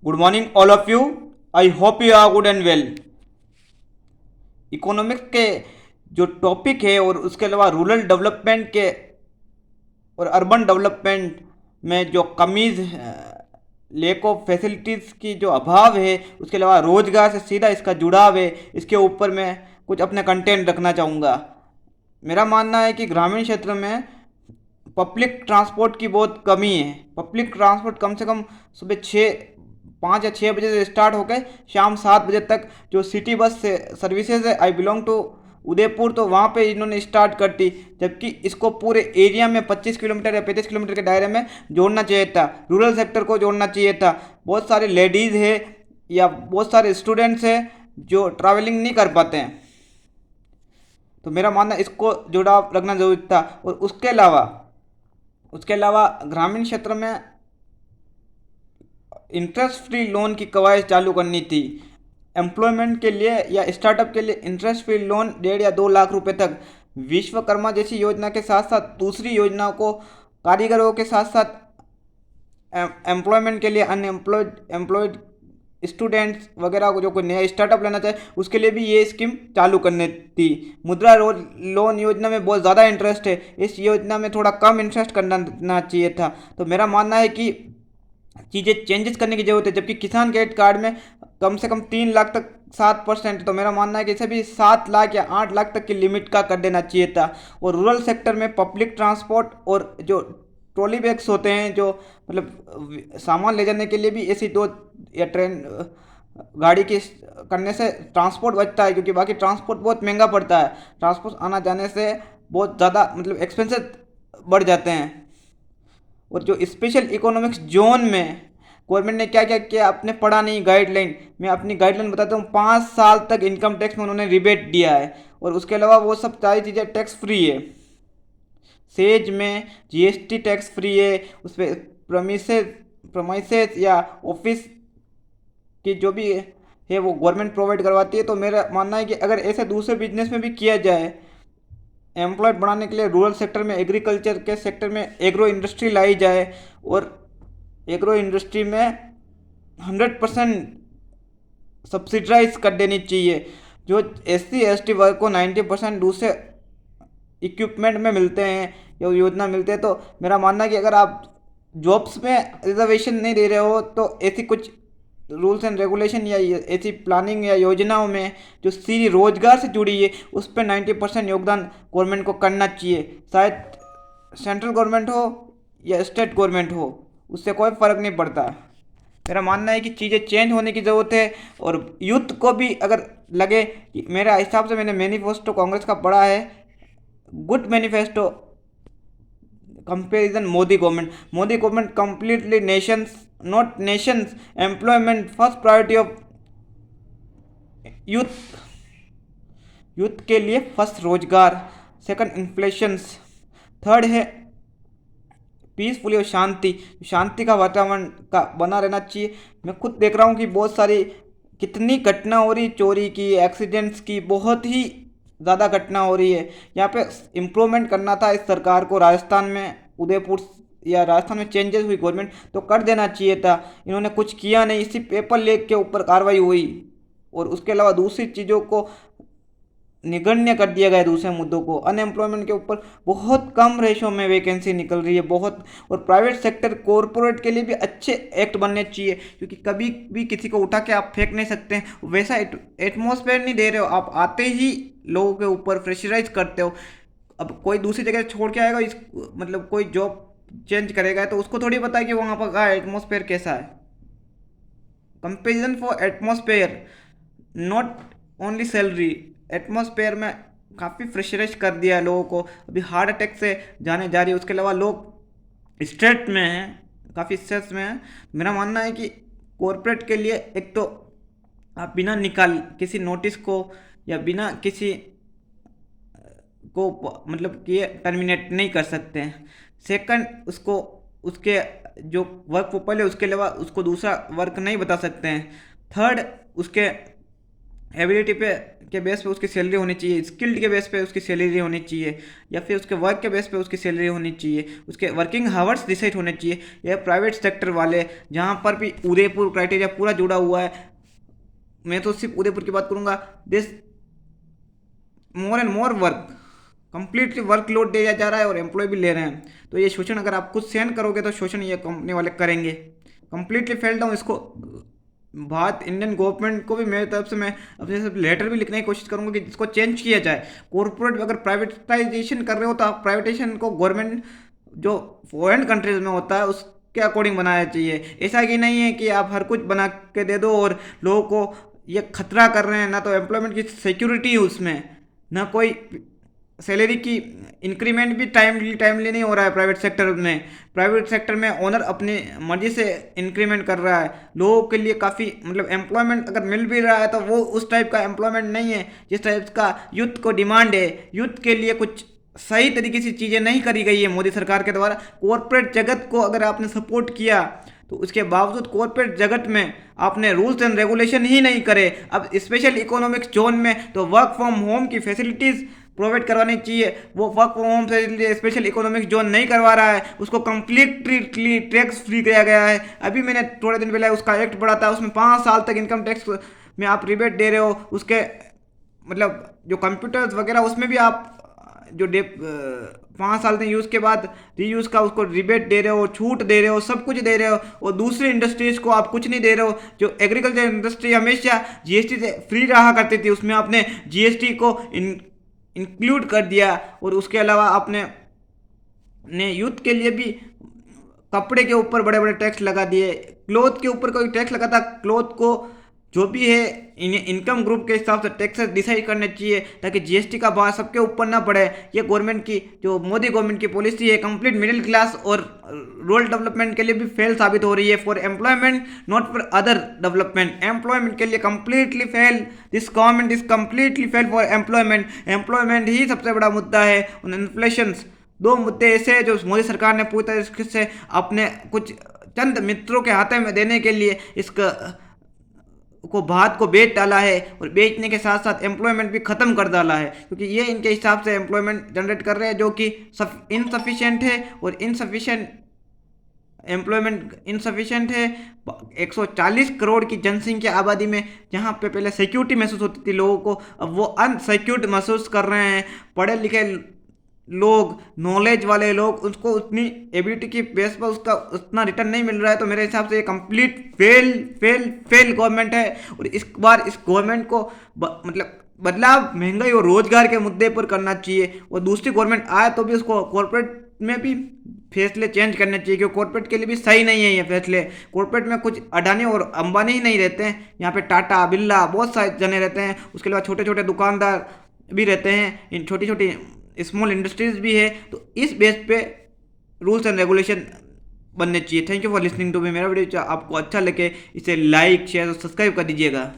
Good morning, all of you. I hope you are good and well. Economics के जो topic है और उसके अलावा रूरल डेवलपमेंट के और अर्बन डेवलपमेंट में जो कमीज लेक ऑफ फैसिलिटीज़ की जो अभाव है, उसके अलावा रोजगार से सीधा इसका जुड़ाव है, इसके ऊपर मैं कुछ अपने कंटेंट रखना चाहूँगा। मेरा मानना है कि ग्रामीण क्षेत्र में पब्लिक ट्रांसपोर्ट की बहुत कमी है। पब्लिक ट्रांसपोर्ट कम से कम सुबह 5 या 6 बजे से स्टार्ट होकर शाम 7 बजे तक जो सिटी बस से सर्विसेज है, आई बिलोंग टू उदयपुर, तो वहाँ पे इन्होंने स्टार्ट कर दी, जबकि इसको पूरे एरिया में 25 किलोमीटर या 35 किलोमीटर के दायरे में जोड़ना चाहिए था, रूरल सेक्टर को जोड़ना चाहिए था। बहुत सारे लेडीज़ है या बहुत सारे स्टूडेंट्स हैं जो ट्रैवलिंग नहीं कर पाते हैं, तो मेरा मानना इसको जुड़ाव रखना जरूरी था। और उसके अलावा ग्रामीण क्षेत्र में इंटरेस्ट फ्री लोन की कवायद चालू करनी थी। एम्प्लॉयमेंट के लिए या स्टार्टअप के लिए इंटरेस्ट फ्री लोन 1.5 या 2 लाख रुपए तक। विश्वकर्मा जैसी योजना के साथ साथ दूसरी योजनाओं को कारीगरों के साथ साथ एम्प्लॉयमेंट के लिए अनएम्प्लॉयड एम्प्लॉयड स्टूडेंट्स वगैरह को जो कोई नया स्टार्टअप लेना चाहे उसके लिए भी ये स्कीम चालू करनी थी। मुद्रा लोन योजना में बहुत ज़्यादा इंटरेस्ट है, इस योजना में थोड़ा कम इंटरेस्ट करना चाहिए था। तो मेरा मानना है कि चीज़ें चेंजेस करने की जरूरत है। जबकि किसान क्रेडिट कार्ड में कम से कम 3 लाख तक 7%, तो मेरा मानना है कि इसे भी 7 लाख या 8 लाख तक की लिमिट का कर देना चाहिए था। और रूरल सेक्टर में पब्लिक ट्रांसपोर्ट और जो ट्रॉली बैग्स होते हैं, जो मतलब सामान ले जाने के लिए भी ऐसी 2 या ट्रेन गाड़ी की करने से ट्रांसपोर्ट बचता है, क्योंकि बाकी ट्रांसपोर्ट बहुत महंगा पड़ता है। ट्रांसपोर्ट आना जाने से बहुत ज़्यादा मतलब एक्सपेंसेस बढ़ जाते हैं। और जो स्पेशल इकोनॉमिक्स जोन में गवर्नमेंट ने क्या क्या किया आपने पढ़ा नहीं गाइडलाइन, मैं अपनी गाइडलाइन बताता हूँ। 5 साल तक इनकम टैक्स में उन्होंने रिबेट दिया है, और उसके अलावा वो सब सारी चीज़ें टैक्स फ्री है। सेज में जीएसटी टैक्स फ्री है, उस पर प्रमिसेस या ऑफिस की जो भी है वो गवर्नमेंट प्रोवाइड करवाती है। तो मेरा मानना है कि अगर ऐसे दूसरे बिजनेस में भी किया जाए, एम्प्लॉयड बढ़ाने के लिए रूरल सेक्टर में, एग्रीकल्चर के सेक्टर में एग्रो इंडस्ट्री लाई जाए, और एग्रो इंडस्ट्री में 100% सब्सिडाइज कर देनी चाहिए। जो SC ST वर्ग को 90% दूसरे इक्विपमेंट में मिलते हैं या योजना मिलते हैं, तो मेरा मानना है कि अगर आप जॉब्स में रिजर्वेशन नहीं दे रहे हो तो ऐसी कुछ रूल्स एंड रेगुलेशन या ऐसी प्लानिंग या योजनाओं में जो सीधी रोजगार से जुड़ी है उस पर 90% योगदान गवर्नमेंट को करना चाहिए। शायद सेंट्रल गवर्नमेंट हो या स्टेट गवर्नमेंट हो, उससे कोई फ़र्क नहीं पड़ता। मेरा मानना है कि चीज़ें चेंज होने की ज़रूरत है। और यूथ को भी अगर लगे कि मेरा हिसाब से मैंने मैनिफेस्टो कांग्रेस का पढ़ा है, good manifesto comparison Modi government completely Nations not Nations employment, first priority of youth, youth के लिए फर्स्ट रोजगार, सेकंड इन्फ्लेशन, थर्ड है पीसफुली और शांति का वातावरण का बना रहना चाहिए। मैं खुद देख रहा हूँ कि बहुत सारी कितनी घटना हो रही, चोरी की, एक्सीडेंट्स की, बहुत ही ज़्यादा घटना हो रही है। यहाँ पे इम्प्रूवमेंट करना था इस सरकार को। राजस्थान में उदयपुर या राजस्थान में चेंजेस हुई गवर्नमेंट, तो कर देना चाहिए था। इन्होंने कुछ किया नहीं, इसी पेपर लीक के ऊपर कार्रवाई हुई, और उसके अलावा दूसरी चीज़ों को निगण्य कर दिया गया। दूसरे मुद्दों को, अनएम्प्लॉयमेंट के ऊपर बहुत कम रेशो में वैकेंसी निकल रही है बहुत। और प्राइवेट सेक्टर कॉरपोरेट के लिए भी अच्छे एक्ट बनने चाहिए, क्योंकि कभी भी किसी को उठा के आप फेंक नहीं सकते हैं। वैसा एटमॉस्फेयर नहीं दे रहे हो आप, आते ही लोगों के ऊपर प्रेशराइज करते हो। अब कोई दूसरी जगह छोड़ के आएगा, इस मतलब कोई जॉब चेंज करेगा तो उसको थोड़ी पता है कि वहाँ पर का एटमॉस्फेयर कैसा है। Comparison for atmosphere, not only salary. Atmosphere में काफ़ी प्रेशराइज कर दिया है लोगों को, अभी हार्ट अटैक से जाने जा रही है। उसके अलावा लोग स्ट्रेस में हैं, काफ़ी स्ट्रेस में हैं। मेरा मानना है कि कॉरपोरेट के लिए एक तो आप बिना निकाल किसी नोटिस को या बिना किसी को मतलब कि टर्मिनेट नहीं कर सकते हैं। सेकंड, उसको उसके जो वर्क प्रोफाइल है उसके अलावा उसको दूसरा वर्क नहीं बता सकते हैं। थर्ड, उसके एबिलिटी पे के बेस पे उसकी सैलरी होनी चाहिए, स्किल्ड के बेस पे उसकी सैलरी होनी चाहिए, या फिर उसके वर्क के बेस पे उसकी सैलरी होनी चाहिए, उसके वर्किंग हावर्स डिसाइड होने चाहिए। यह प्राइवेट सेक्टर वाले जहाँ पर भी उदयपुर क्राइटेरिया पूरा जुड़ा हुआ है, मैं तो सिर्फ उदयपुर की बात करूँगा, this more and more work, completely workload दिया जा रहा है और एम्प्लॉय भी ले रहे हैं। तो ये शोषण अगर आप खुद सहन करोगे तो शोषण ये कंपनी वाले करेंगे। कंप्लीटली फेल्ड डाउन इसको भारत इंडियन गवर्नमेंट को भी मेरी तरफ से मैं अपने से लेटर भी लिखने की कोशिश करूंगा कि इसको चेंज किया जाए। कॉर्पोरेट अगर प्राइवेटाइजेशन कर रहे हो तो आप प्राइवेटाइजेशन को गवर्नमेंट जो फॉरेन कंट्रीज में होता है उसके अकॉर्डिंग बनाना चाहिए। ऐसा कि नहीं है कि आप हर कुछ बना के दे दो और लोगों को ये खतरा कर रहे हैं, ना तो एम्प्लॉयमेंट की सिक्योरिटी है उसमें, ना कोई सैलरी की इंक्रीमेंट भी टाइमली नहीं हो रहा है प्राइवेट सेक्टर में। प्राइवेट सेक्टर में ओनर अपनी मर्जी से इंक्रीमेंट कर रहा है। लोगों के लिए काफ़ी मतलब एम्प्लॉयमेंट अगर मिल भी रहा है तो वो उस टाइप का एम्प्लॉयमेंट नहीं है जिस टाइप का यूथ को डिमांड है। यूथ के लिए कुछ सही तरीके से चीज़ें नहीं करी गई है मोदी सरकार के द्वारा। कॉरपोरेट जगत को अगर आपने सपोर्ट किया तो उसके बावजूद कॉरपोरेट जगत में आपने रूल्स एंड रेगुलेशन ही नहीं करे। अब स्पेशल इकोनॉमिक जोन में तो वर्क फ्रॉम होम की फैसिलिटीज़ प्रोवाइड करवानी चाहिए, वो वर्क फ्रॉम होम से स्पेशल इकोनॉमिक जोन नहीं करवा रहा है, उसको कम्प्लीटली टैक्स फ्री किया गया है। अभी मैंने थोड़े दिन पहले उसका एक्ट पढ़ा था, उसमें 5 साल तक इनकम टैक्स में आप रिबेट दे रहे हो। उसके मतलब जो कंप्यूटर्स वगैरह उसमें भी आप जो 5 साल तक यूज़ के बाद रीयूज़ का उसको रिबेट दे रहे हो, छूट दे रहे हो, सब कुछ दे रहे हो। और दूसरी इंडस्ट्रीज़ को आप कुछ नहीं दे रहे हो। जो एग्रीकल्चर इंडस्ट्री हमेशा जीएसटी से फ्री रहा करती थी, उसमें आपने जीएसटी को इंक्लूड कर दिया। और उसके अलावा आपने यूथ के लिए भी कपड़े के ऊपर बड़े बड़े टैक्स लगा दिए। क्लोथ के ऊपर कोई टैक्स लगा था, क्लोथ को जो भी है इनकम ग्रुप के हिसाब से टैक्सेस डिसाइड करने चाहिए ताकि जीएसटी का भार सबके ऊपर ना पड़े। ये गवर्नमेंट की जो मोदी गवर्नमेंट की पॉलिसी है कंप्लीट मिडिल क्लास और रूरल डेवलपमेंट के लिए भी फेल साबित हो रही है। For employment not for other development, employment के लिए completely fail. This government is completely fail for employment. Employment ही सबसे बड़ा मुद्दा है। इन्फ्लेशन, 2 मुद्दे ऐसे हैं जो मोदी सरकार ने पूरी तरीके से अपने कुछ चंद मित्रों के हाथ में देने के लिए इसका को भारत को बेच डाला है और बेचने के साथ साथ एम्प्लॉयमेंट भी ख़त्म कर डाला है, क्योंकि ये इनके हिसाब से एम्प्लॉयमेंट जनरेट कर रहे हैं जो कि इनसफिशिएंट है। और इनसफिशिएंट एम्प्लॉयमेंट इनसफिशिएंट है 140 करोड़ की जनसंख्या आबादी में, जहाँ पे पहले सिक्योरिटी महसूस होती थी लोगों को, अब वो अनसिक्योर्ड महसूस कर रहे हैं। पढ़े लिखे लोग, नॉलेज वाले लोग, उसको उतनी एबिलिटी की बेस पर उसका उतना रिटर्न नहीं मिल रहा है। तो मेरे हिसाब से ये कंप्लीट फेल गवर्नमेंट है। और इस बार इस गवर्नमेंट को मतलब बदलाव महंगाई और रोजगार के मुद्दे पर करना चाहिए। और दूसरी गवर्नमेंट आए तो भी उसको कॉर्पोरेट में भी फैसले चेंज करने चाहिए, क्योंकि कॉर्पोरेट के लिए भी सही नहीं है ये फैसले। कॉर्पोरेट में कुछ अडानी और अंबानी ही नहीं रहते हैं, यहाँ पे टाटा बिरला बहुत सारे जने रहते हैं। उसके अलावा छोटे छोटे दुकानदार भी रहते हैं, इन छोटी छोटी स्मॉल इंडस्ट्रीज भी है। तो इस बेस पे रूल्स एंड रेगुलेशन बनने चाहिए। Thank you for listening to me. मेरा वीडियो आपको अच्छा लगे इसे लाइक शेयर और सब्सक्राइब कर दीजिएगा।